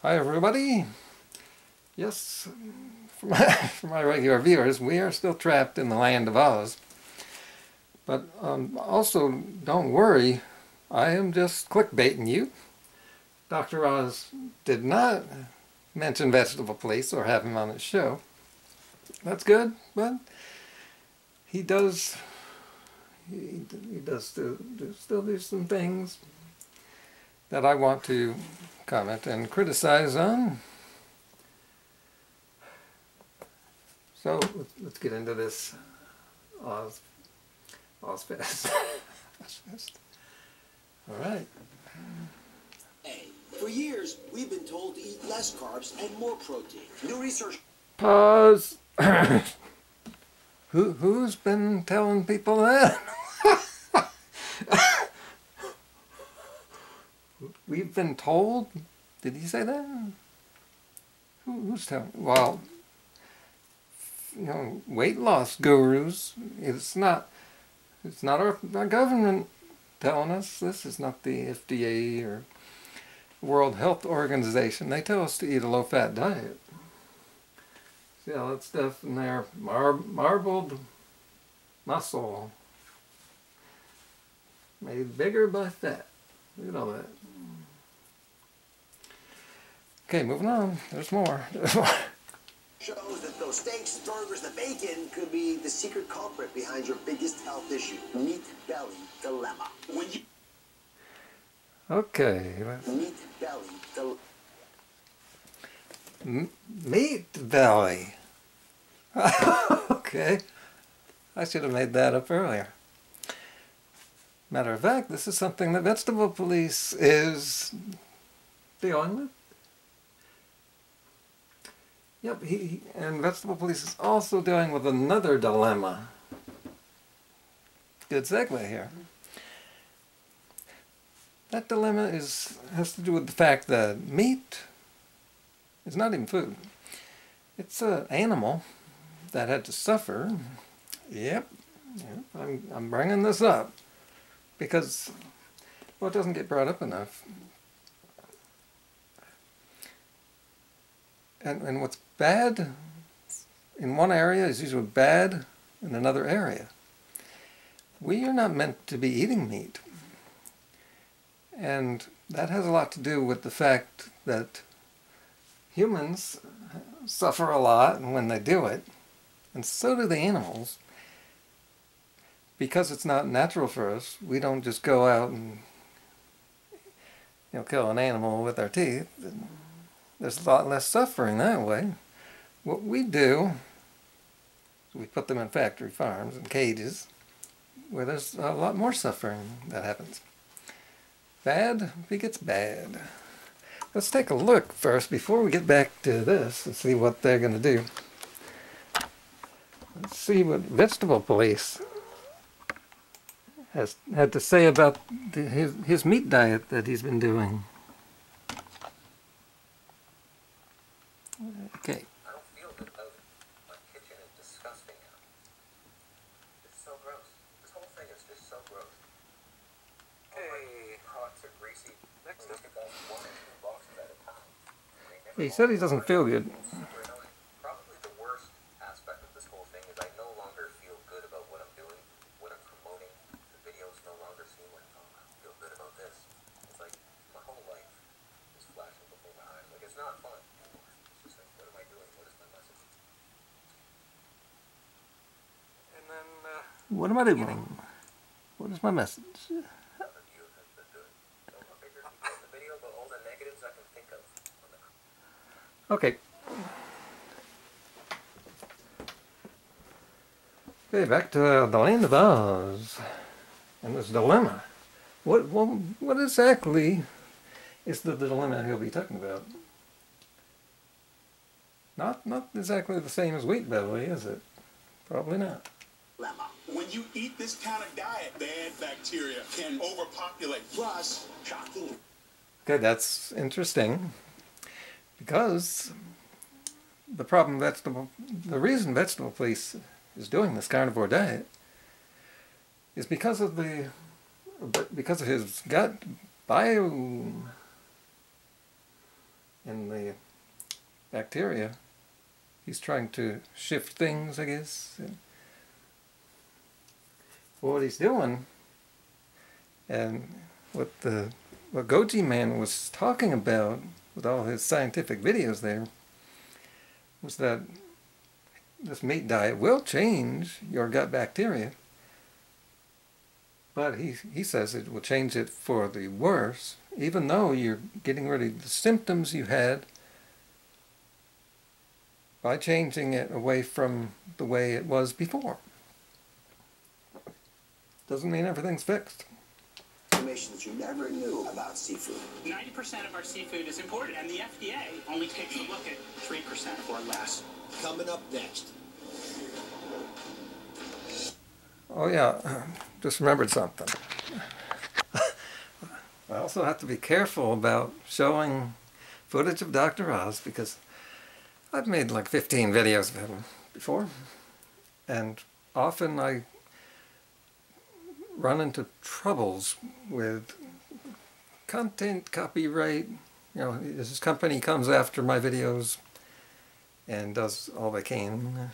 Hi everybody. Yes, for my regular viewers, we are still trapped in the land of Oz. But also, don't worry, I am just clickbaiting you. Dr. Oz did not mention Vegetable Police or have him on his show. That's good, but he does still do some things that I want to comment and criticize on. So let's get into this Ozfest. All right. For years, we've been told to eat less carbs and more protein. New research. Pause. Who's been telling people that? We've been told? Did he say that? Who's telling? Well, you know, weight loss gurus. It's not our government telling us. This is not the FDA or World Health Organization. They tell us to eat a low-fat diet. See all that stuff in there? Marbled muscle made bigger by fat. Look at all that. Okay, moving on. There's more. Shows that those steaks, burgers, the bacon could be the secret culprit behind your biggest health issue, meat belly dilemma. When you Okay. meat belly dilemma. Meat belly. Okay. I should have made that up earlier. Matter of fact, this is something that Vegetable Police is dealing with. Yep, and Vegetable Police is also dealing with another dilemma. Good segue here. That dilemma has to do with the fact that meat is not even food. It's an animal that had to suffer. Yep, I'm bringing this up because, well, it doesn't get brought up enough. And what's bad in one area is usually bad in another area. We are not meant to be eating meat. And that has a lot to do with the fact that humans suffer a lot when they do it, and so do the animals. Because it's not natural for us, we don't just go out and kill an animal with our teeth. There's a lot less suffering that way. What we do is we put them in factory farms and cages where there's a lot more suffering that happens. Bad begets bad. Let's take a look first before we get back to this and see what they're going to do. Let's see what Vegetable Police has had to say about his meat diet that he's been doing. Okay. I don't feel good about it. My kitchen is disgusting now. It's so gross. This whole thing is just so gross. Okay. Pots are greasy. Next up, one or two boxes at a time. He said he doesn't feel good. Super annoying. Probably the worst aspect of this whole thing is I no longer feel good about what I'm doing, what I'm promoting. The videos no longer seem like, oh, I feel good about this. It's like my whole life is flashing before my eyes. Like, it's not fun anymore. It's just like, what am I doing? What is my message? And then, What am I doing? What is my message? nothing to you has been good. So I figured we'd make the video about all the negatives I can think of on the Okay. Okay, back to the land of Oz and this dilemma. What exactly is the dilemma he'll be talking about? Not exactly the same as wheat belly, is it? Probably not. Dilemma. When you eat this kind of diet, bad bacteria can overpopulate. Plus, shocking. Okay, that's interesting because the reason Vegetable Police is doing this carnivore diet is because of his gut biome in the bacteria. He's trying to shift things, I guess. And what he's doing, and what Goji Man was talking about with all his scientific videos there, was that this meat diet will change your gut bacteria, but he says it will change it for the worse, even though you're getting rid of the symptoms you had by changing it away from the way it was before. Doesn't mean everything's fixed. Information that you never knew about seafood. 90% of our seafood is imported, and the FDA only takes a look at 3% or less. Coming up next. Oh yeah, just remembered something. I also have to be careful about showing footage of Dr. Oz, because I've made like 15 videos of him before, and often I run into troubles with content copyright. You know, this company comes after my videos and does all they can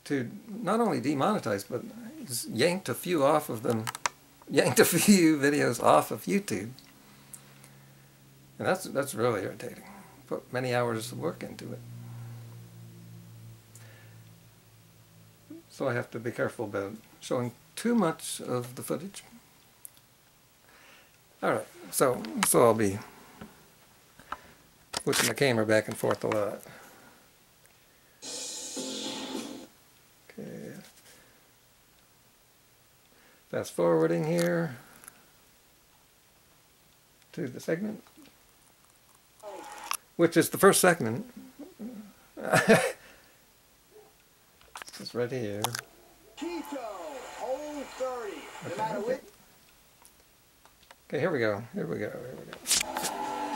to not only demonetize, but just yanked a few videos off of YouTube. And that's really irritating. Put many hours of work into it. So I have to be careful about showing too much of the footage. Alright, so I'll be switching the camera back and forth a lot. Okay. Fast forwarding here to the segment, which is the first segment. It's right here. Keto, whole 30. No matter which. Okay, here we go.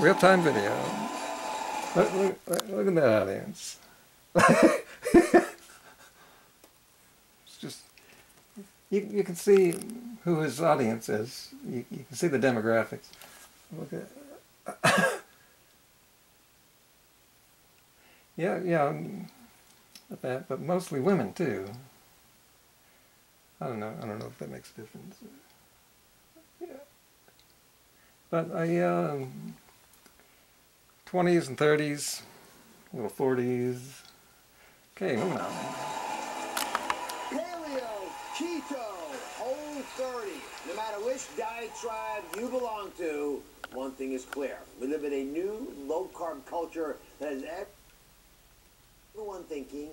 Real-time video. Look at that audience. It's just, you can see who his audience is. You can see the demographics. Look at yeah, not bad, but mostly women too. I don't know if that makes a difference. Yeah. But 20s and 30s, little 40s. Okay, moving on. Paleo, keto, whole 30. No matter which diet tribe you belong to, one thing is clear. We live in a new low-carb culture that has everyone thinking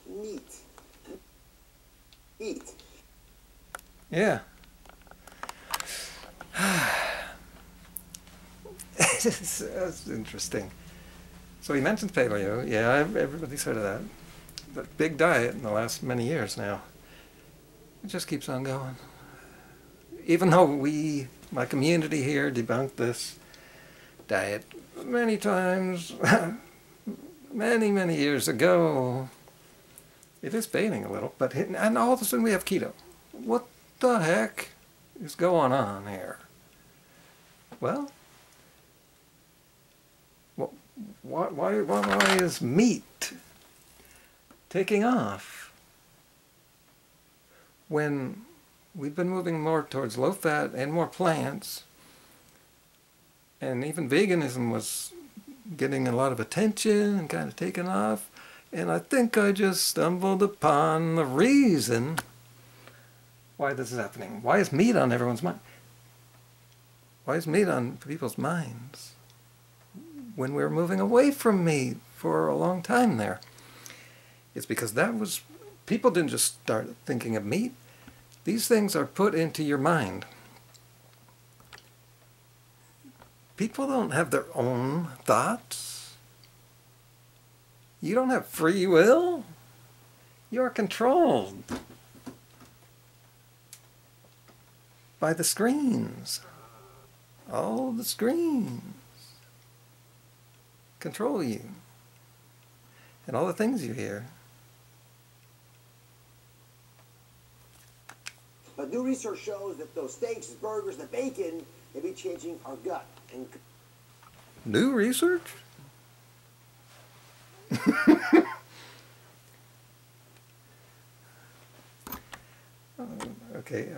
meat. Eat. Yeah. That's interesting. So he mentions paleo. Yeah, everybody's heard of that. The big diet in the last many years now. It just keeps on going. Even though my community here, debunked this diet many times, many years ago, it is fading a little. And all of a sudden we have keto. What the heck is going on here? Well, why is meat taking off when we've been moving more towards low fat and more plants, and even veganism was getting a lot of attention and kind of taking off, and I think I just stumbled upon the reason why this is happening. Why is meat on everyone's mind? Why is meat on people's minds when we're moving away from meat for a long time there? It's because people didn't just start thinking of meat. These things are put into your mind. People don't have their own thoughts. You don't have free will. You're controlled by the screens. All the screens control you. And all the things you hear. But new research shows that those steaks, burgers, the bacon may be changing our gut. And New research? Okay,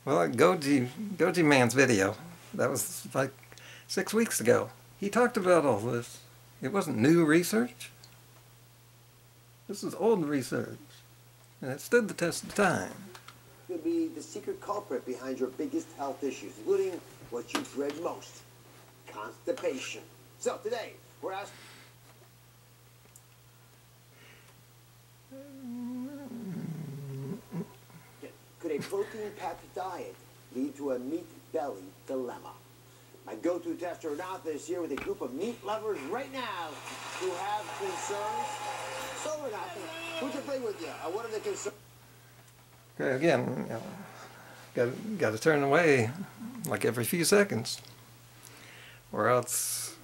well, Goji Man's video, that was like 6 weeks ago. He talked about all this. It wasn't new research. This is old research, and it stood the test of time. Could be the secret culprit behind your biggest health issues, including what you dread most, constipation. So today, we're asking, could a protein-packed diet lead to a meat belly dilemma? My go-to tester Renata here with a group of meat lovers right now who have concerns. So Renata, who's to play with you? What are the concerns? Okay, again, got to turn away like every few seconds, or else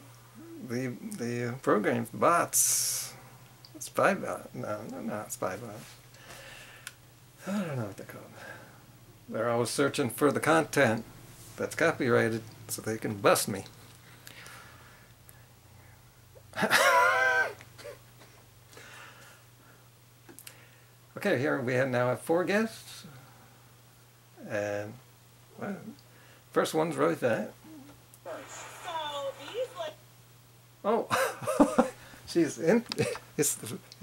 the programs, the bots, spy bot, no, not spy bots. I don't know what they're called. They're always searching for the content that's copyrighted so they can bust me. Okay, here we now have 4 guests, and well, first one's really fat. Oh, she's in. It's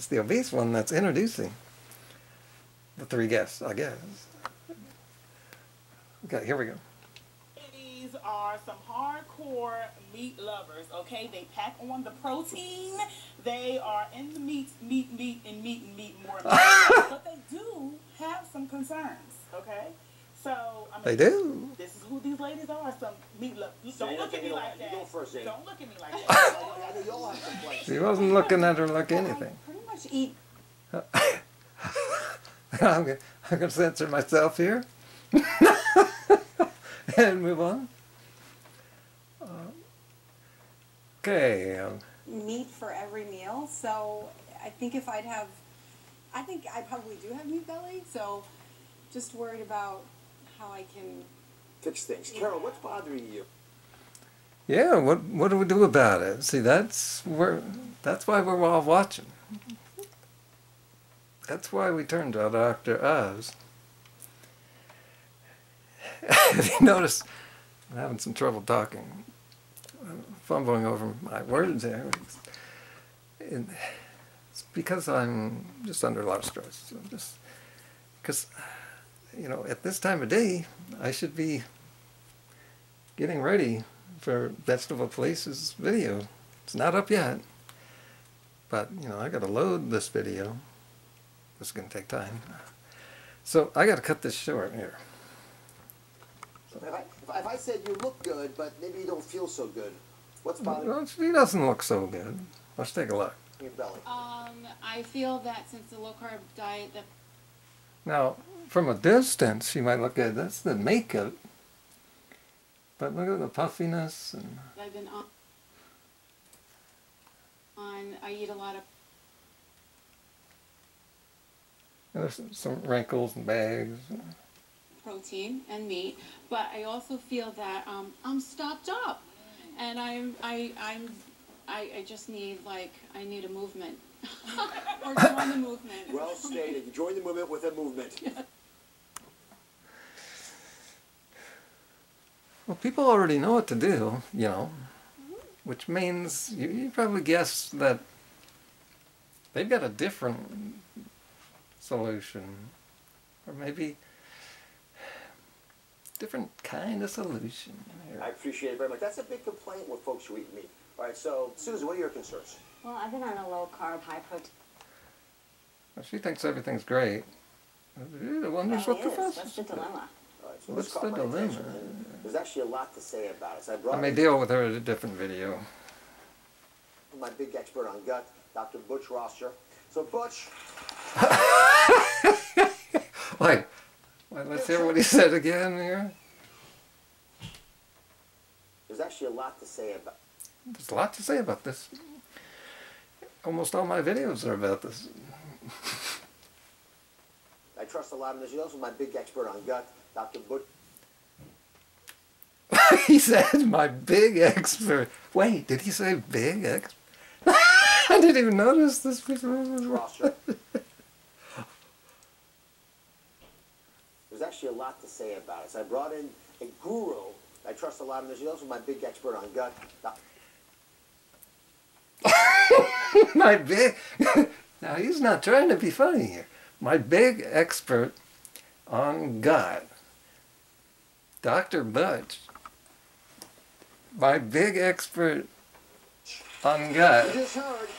the obese one that's introducing the 3 guests, I guess. Okay, here we go. These are some hardcore meat lovers, okay? They pack on the protein. They are in the meat, and meat more. But they do have some concerns, okay? So, I mean, They do. This is who these ladies are, some meat lovers. Don't look at me like that. You go first, Zane. Don't look at me like that. I know you all have complaints. She wasn't looking at her like anything. I pretty much eat. I'm going to censor myself here and move on. Okay. Meat for every meal, so I think if I probably do have meat belly, so just worried about how I can Fix things. Carol, what's bothering you? Yeah, what do we do about it? See, that's why we're all watching. That's why we turned to Dr. Oz. If you notice, I'm having some trouble talking. I'm fumbling over my words there. It's because I'm just under a lot of stress. Because, you know, at this time of day, I should be getting ready for Vegetable Police's video. It's not up yet. But, you know, I got to load this video. This is going to take time. So I got to cut this short here. If I said you look good, but maybe you don't feel so good, what's bothering Well, he doesn't look so good. Let's take a look. your belly? I feel that since the low-carb diet, that Now, from a distance, you might look at that's the makeup. But look at the puffiness and I've been on, I eat a lot of there's some wrinkles and bags. protein and meat, but I also feel that I'm stopped up, and I just need I need a movement or join the movement. Well stated. You join the movement with a movement. Well, people already know what to do, you know, which means you probably guess that they've got a different solution, or maybe different kind of solution here. I appreciate it very much. That's a big complaint with folks who eat meat. All right, so, Susan, what are your concerns? Well, I've been on a low-carb, high-protein. Well, she thinks everything's great. I wonders what the fuss What's the dilemma? All right, so What's this caught the my dilemma? attention, and there's actually a lot to say about it. So I I brought may deal with her in a different video. my big expert on gut, Dr. Butch Rosser. So, Butch, Wait, let's hear what he said again here. there's actually a lot to say about There's a lot to say about this. Almost all my videos are about this. I trust a lot of this. He's also my big expert on gut, Dr. Butch. He said my big expert. Wait, did he say big expert? I didn't even notice this before. There's actually a lot to say about it. So I brought in a guru I trust a lot in this. He's also my big expert on gut. My big... Now, he's not trying to be funny here. My big expert on gut, Dr. Butch. My big expert on gut. You just heard.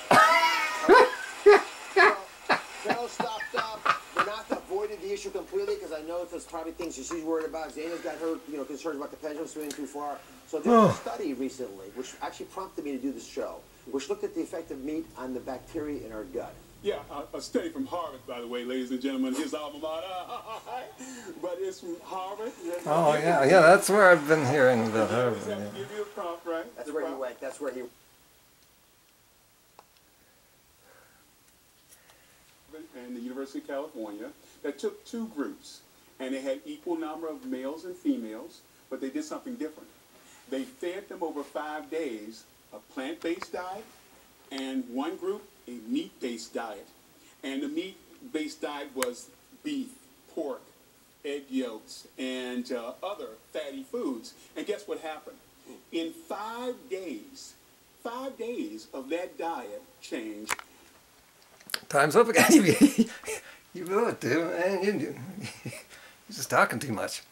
Carol stopped up. We're not avoided the issue completely because I know there's probably things she's worried about. Zana's got her, concerns about the pendulum swinging too far. So there was a study recently, which actually prompted me to do this show, which looked at the effect of meat on the bacteria in our gut. Yeah, a study from Harvard, by the way, ladies and gentlemen, his alma mater. But it's from Harvard. Oh, yeah, that's where I've been hearing about Harvard. Give you a prompt, right? That's where he went. That's where he... And the University of California that took two groups, and they had equal number of males and females, but they did something different. They fed them over 5 days a plant-based diet, and one group a meat-based diet. And the meat-based diet was beef, pork, egg yolks, and other fatty foods. And guess what happened? In 5 days of that diet change. Time's up again. You blew it, dude. You're just talking too much.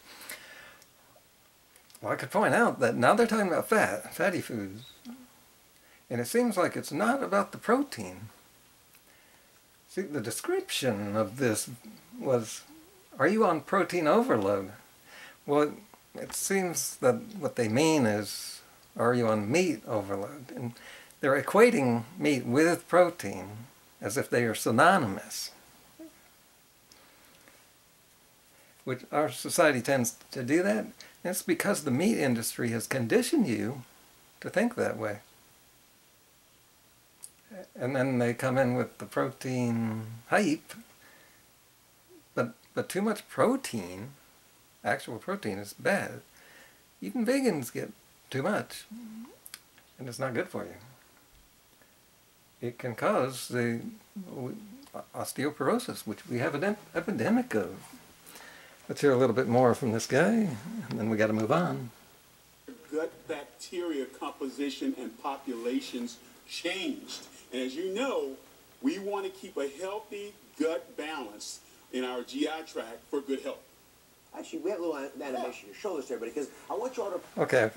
Well, I could point out that now they're talking about fatty foods. And it seems like it's not about the protein. See, the description of this was, are you on protein overload? Well, it seems that what they mean is, are you on meat overload? And they're equating meat with protein as if they are synonymous. Which our society tends to do that. And it's because the meat industry has conditioned you to think that way. And then they come in with the protein hype. But too much protein, actual protein, is bad. Even vegans get too much. And it's not good for you. It can cause the osteoporosis, which we have an epidemic of. Let's hear a little bit more from this guy, and then we got to move on. Gut bacteria composition and populations changed. And as you know, we want to keep a healthy gut balance in our GI tract for good health. Actually, we have a little animation to show this to everybody because I want you all to... Okay.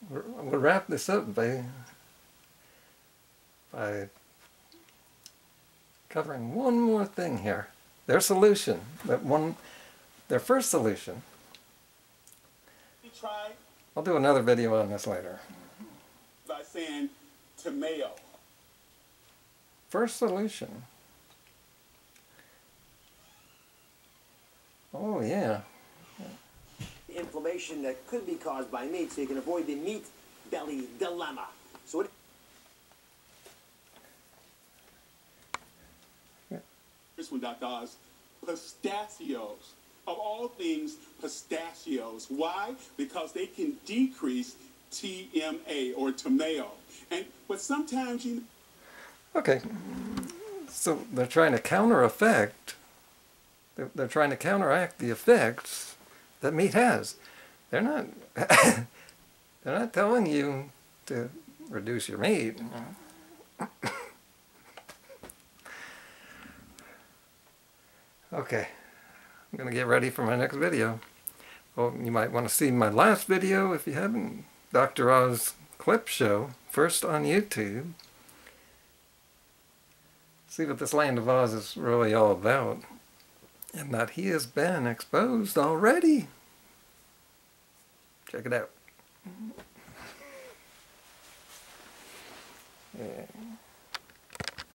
We'll wrap this up by covering one more thing here. Their solution, their first solution. I'll do another video on this later. By saying tomato. First solution. Oh, yeah. Inflammation that could be caused by meat, so you can avoid the meat belly dilemma. So what... This one, Dr. Oz, pistachios. Of all things, pistachios. Why? Because they can decrease TMA or tomato. But sometimes you... Okay, so they're trying to they're trying to counteract the effects that meat has. They're not they're not telling you to reduce your meat. Okay, I'm going to get ready for my next video. Well, you might want to see my last video if you haven't. Dr. Oz Clip Show, first on YouTube. See what this land of Oz is really all about. And that he has been exposed already. Check it out. Yeah.